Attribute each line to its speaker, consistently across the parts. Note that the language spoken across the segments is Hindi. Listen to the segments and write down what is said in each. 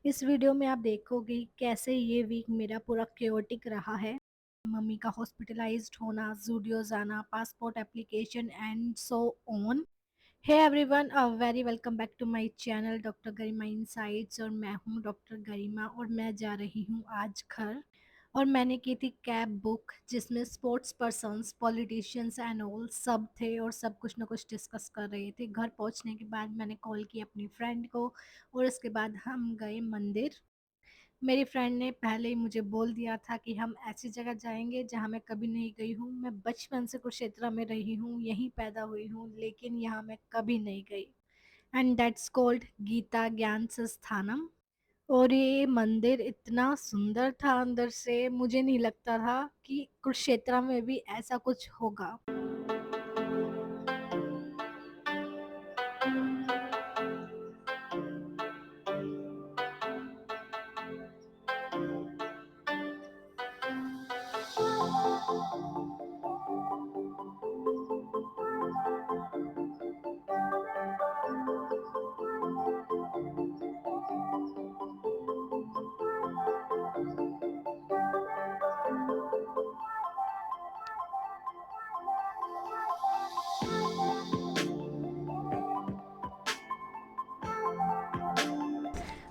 Speaker 1: इस वीडियो में आप देखोगे कैसे ये वीक मेरा पूरा केओटिक रहा है। मम्मी का हॉस्पिटलाइज्ड होना, ज़ूडियो जाना, passport application and so on. Hey everyone, very welcome back to my channel doctor Garima insights. और मैं हूँ डॉक्टर गरिमा और मैं जा रही हूँ आज घर। और मैंने की थी कैब बुक जिसमें sports persons, politicians and all सब थे और सब कुछ ना कुछ डिस्कस कर रहे थे। घर पहुँचने के बाद मैंने कॉल की अपनी फ्रेंड को और उसके बाद हम गए मंदिर। मेरी फ्रेंड ने पहले ही मुझे बोल दिया था कि हम ऐसी जगह जाएंगे जहाँ मैं कभी नहीं गई हूँ। मैं बचपन से कुरुक्षेत्र में रही हूँ, यहीं पैदा हुई हूँ, लेकिन यहाँ मैं कभी नहीं गई। एंड दैट्स कॉल्ड गीता ज्ञान संस्थानम। और ये मंदिर इतना सुंदर था, अंदर से मुझे नहीं लगता था कि कुरुक्षेत्र में भी ऐसा कुछ होगा।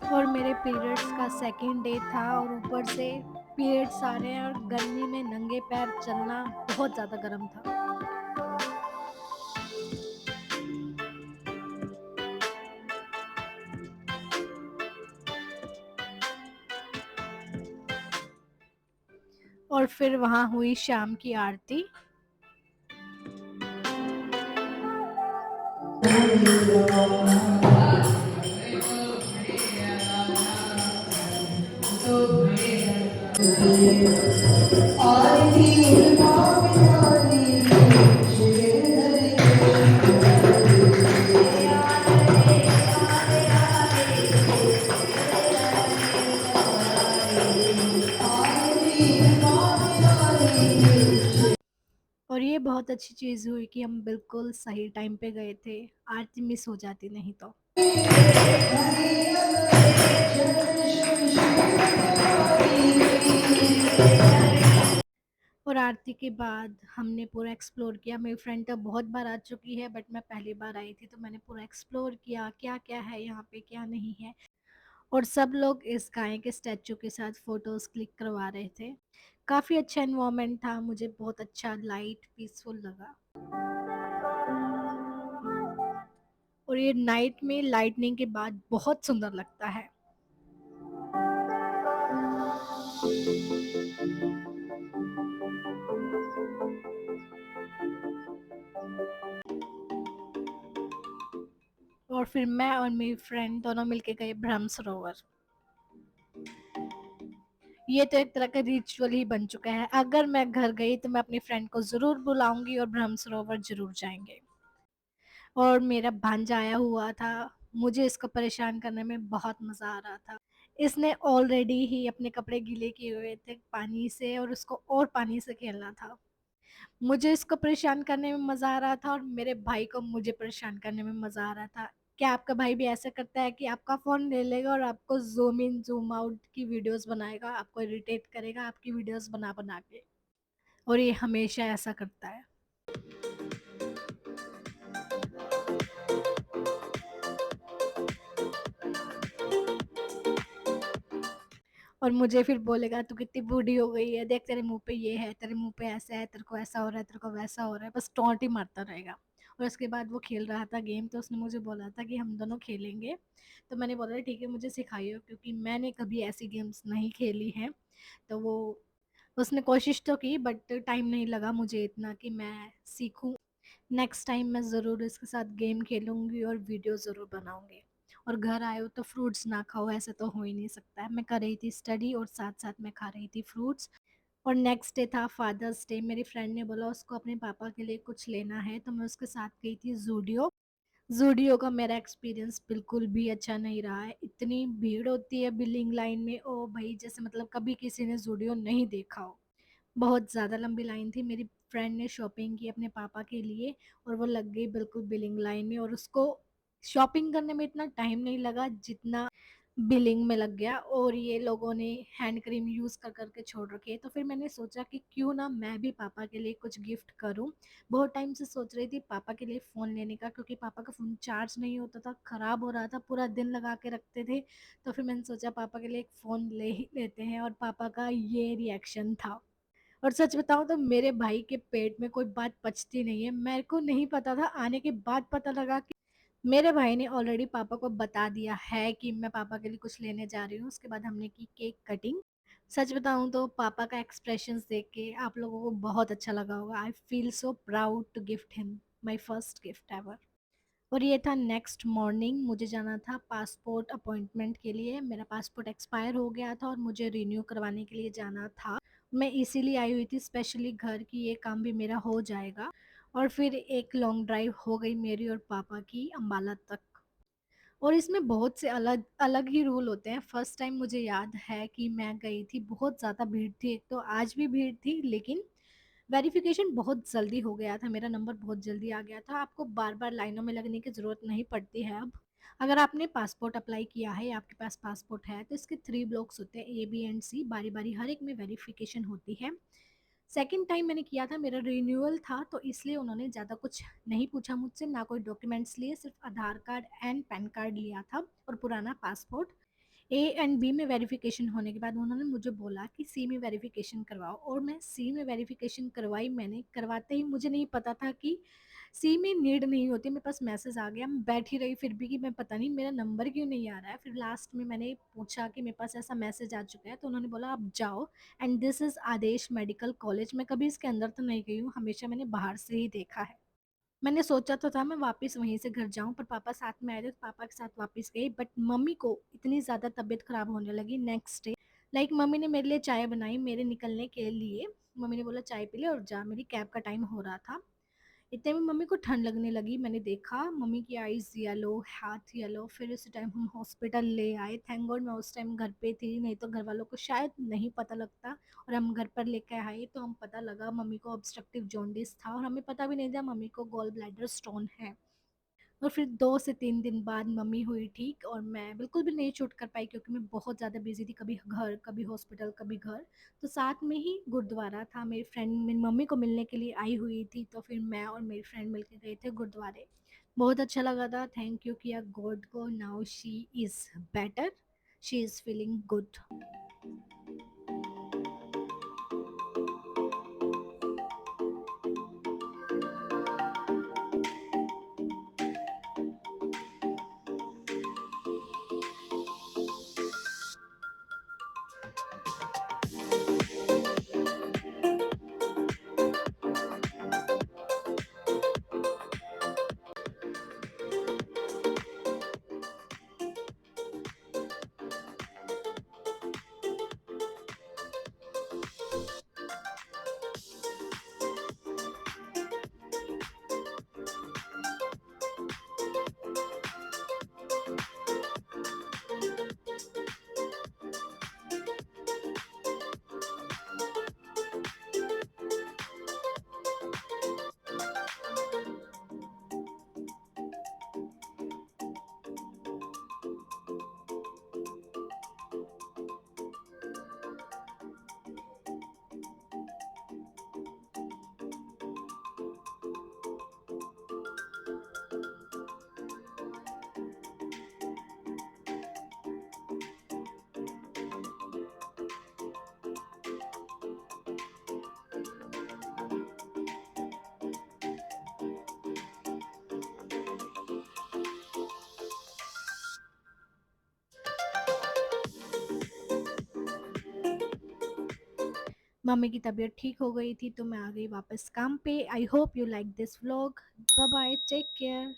Speaker 1: और मेरे पीरियड्स का सेकंड डे था और ऊपर से पीरियड्स आ रहे हैं और गर्मी में नंगे पैर चलना बहुत ज़्यादा गर्म था। और फिर वहाँ हुई शाम की आरती। और ये बहुत अच्छी चीज़ हुई कि हम बिल्कुल सही टाइम पे गए थे, आरती मिस हो जाती नहीं तो। और आरती के बाद हमने पूरा एक्सप्लोर किया। मेरी फ्रेंड तो बहुत बार आ चुकी है बट मैं पहली बार आई थी, तो मैंने पूरा एक्सप्लोर किया क्या क्या है यहाँ पे, क्या नहीं है। और सब लोग इस गाय के स्टैचू के साथ फोटोज क्लिक करवा रहे थे। काफ़ी अच्छा एनवायरनमेंट था, मुझे बहुत अच्छा लाइट पीसफुल लगा। और ये नाइट में लाइटनिंग के बाद बहुत सुंदर लगता है। और फिर मैं और मेरी फ्रेंड दोनों मिलके गए ब्रह्म सरोवर। ये तो एक तरह का रिचुअल ही बन चुका है, अगर मैं घर गई तो मैं अपनी फ्रेंड को ज़रूर बुलाऊंगी और ब्रह्म सरोवर ज़रूर जाएंगे। और मेरा भांजा आया हुआ था, मुझे इसको परेशान करने में बहुत मज़ा आ रहा था। इसने ऑलरेडी ही अपने कपड़े गीले किए हुए थे पानी से और उसको और पानी से खेलना था। मुझे इसको परेशान करने में मज़ा आ रहा था और मेरे भाई को मुझे परेशान करने में मज़ा आ रहा था। क्या आपका भाई भी ऐसा करता है कि आपका फ़ोन ले लेगा और आपको ज़ूम इन ज़ूम आउट की वीडियोस बनाएगा, आपको इरिटेट करेगा आपकी वीडियोस बना बना के। और ये हमेशा ऐसा करता है। और मुझे फिर बोलेगा तू कितनी बूढ़ी हो गई है, देख तेरे मुंह पे ये है, तेरे मुंह पे ऐसा है, तेरे को ऐसा हो रहा है, तेरे को वैसा हो रहा है, बस टॉन्ट ही मारता रहेगा। और उसके बाद वो खेल रहा था गेम, तो उसने मुझे बोला था कि हम दोनों खेलेंगे। तो मैंने बोला ठीक है मुझे सिखाइए, क्योंकि मैंने कभी ऐसी गेम्स नहीं खेली हैं। तो वो उसने कोशिश तो की बट टाइम नहीं लगा मुझे इतना कि मैं सीखूं। नेक्स्ट टाइम मैं ज़रूर इसके साथ गेम खेलूंगी और वीडियो ज़रूर बनाऊंगी। और घर आए हो तो फ्रूट्स ना खाओ, ऐसे तो हो ही नहीं सकता है। मैं कर रही थी स्टडी और साथ साथ मैं खा रही थी फ्रूट्स। और नेक्स्ट डे था फादर्स डे। मेरी फ्रेंड ने बोला उसको अपने पापा के लिए कुछ लेना है, तो मैं उसके साथ गई थी जूडियो। जूडियो का मेरा एक्सपीरियंस बिल्कुल भी अच्छा नहीं रहा है। इतनी भीड़ होती है बिलिंग लाइन में, ओ भाई, जैसे मतलब कभी किसी ने जूडियो नहीं देखा हो। बहुत ज़्यादा लंबी लाइन थी। मेरी फ्रेंड ने शॉपिंग की अपने पापा के लिए और वो लग गई बिल्कुल बिलिंग लाइन में, और उसको शॉपिंग करने में इतना टाइम नहीं लगा जितना बिलिंग में लग गया और ये लोगों ने हैंड क्रीम यूज़ कर कर के छोड़ रखी है। तो फिर मैंने सोचा कि क्यों ना मैं भी पापा के लिए कुछ गिफ्ट करूं। बहुत टाइम से सोच रही थी पापा के लिए फ़ोन लेने का, क्योंकि पापा का फ़ोन चार्ज नहीं होता था, ख़राब हो रहा था, पूरा दिन लगा के रखते थे। तो फिर मैंने सोचा पापा के लिए एक फ़ोन ले ही लेते हैं, और पापा का ये रिएक्शन था। और सच बताऊं तो मेरे भाई के पेट में कोई बात पचती नहीं है। मेरे को नहीं पता था, आने के बाद पता लगा कि मेरे भाई ने ऑलरेडी पापा को बता दिया है कि मैं पापा के लिए कुछ लेने जा रही हूँ। उसके बाद हमने की केक कटिंग। सच बताऊं तो पापा का एक्सप्रेशंस देख के आप लोगों को बहुत अच्छा लगा होगा। I feel so proud to gift him my first gift ever. और ये था नेक्स्ट मॉर्निंग, मुझे जाना था पासपोर्ट अपॉइंटमेंट के लिए। मेरा पासपोर्ट एक्सपायर हो गया था और मुझे रिन्यू करवाने के लिए जाना था। मैं इसीलिए आई हुई थी स्पेशली घर की, ये काम भी मेरा हो जाएगा। और फिर एक लॉन्ग ड्राइव हो गई मेरी और पापा की अम्बाला तक। और इसमें बहुत से अलग अलग ही रूल होते हैं। फर्स्ट टाइम मुझे याद है कि मैं गई थी, बहुत ज़्यादा भीड़ थी, एक तो आज भी भीड़ थी, लेकिन वेरिफिकेशन बहुत जल्दी हो गया था, मेरा नंबर बहुत जल्दी आ गया था। आपको बार बार लाइनों में लगने की ज़रूरत नहीं पड़ती है अब। अगर आपने पासपोर्ट अप्लाई किया है, आपके पास पासपोर्ट है, तो इसके 3 ब्लॉक्स होते हैं, ए बी एंड सी, बारी बारी हर एक में वेरिफिकेशन होती है। सेकंड टाइम मैंने किया था, मेरा रिन्यूअल था, तो इसलिए उन्होंने ज़्यादा कुछ नहीं पूछा मुझसे, ना कोई डॉक्यूमेंट्स लिए, सिर्फ आधार कार्ड एंड पैन कार्ड लिया था और पुराना पासपोर्ट। ए एंड बी में वेरिफिकेशन होने के बाद उन्होंने मुझे बोला कि सी में वेरिफिकेशन करवाओ, और मैं सी में वेरिफिकेशन करवाई। मैंने करवाते ही मुझे नहीं पता था कि सी में नीड नहीं होती। मेरे पास मैसेज आ गया, मैं बैठी रही फिर भी कि मैं पता नहीं मेरा नंबर क्यों नहीं आ रहा है। फिर लास्ट में मैंने पूछा कि मेरे पास ऐसा मैसेज आ चुका है, तो उन्होंने बोला आप जाओ, and this is Aadesh medical college. मैं कभी इसके अंदर तो नहीं गई हूँ, हमेशा मैंने बाहर से ही देखा है। मैंने सोचा तो था मैं वापस वहीं से घर जाऊँ, पर पापा साथ में आए थे, तो पापा के साथ वापस गई। बट मम्मी को इतनी ज़्यादा तबीयत ख़राब होने लगी नेक्स्ट डे। लाइक मम्मी ने मेरे लिए चाय बनाई मेरे निकलने के लिए। मम्मी ने बोला चाय पी ले और जा, मेरी कैब का टाइम हो रहा था। इतने में मम्मी को ठंड लगने लगी। मैंने देखा मम्मी की आईज येलो, हाथ येलो। फिर उस टाइम हम हॉस्पिटल ले आए। थैंक गॉड मैं उस टाइम घर पे थी, नहीं तो घर वालों को शायद नहीं पता लगता। और हम घर पर लेकर आए तो हम पता लगा मम्मी को ऑब्स्ट्रक्टिव जॉन्डिस था, और हमें पता भी नहीं था मम्मी को गॉल ब्लैडर स्टोन है। और फिर 2 से 3 दिन बाद मम्मी हुई ठीक, और मैं बिल्कुल भी नहीं छूट कर पाई, क्योंकि मैं बहुत ज़्यादा बिज़ी थी, कभी घर, कभी हॉस्पिटल, कभी घर। तो साथ में ही गुरुद्वारा था, मेरी फ्रेंड मेरी मम्मी को मिलने के लिए आई हुई थी, तो फिर मैं और मेरी फ्रेंड मिलके गए थे गुरुद्वारे। बहुत अच्छा लगा था, थैंक यू किया गॉड को। Now she is better, she is feeling good. Mummy की तबीयत ठीक हो गई थी, तो मैं आ गई वापस काम पे। I hope you like this vlog. Bye bye, take care.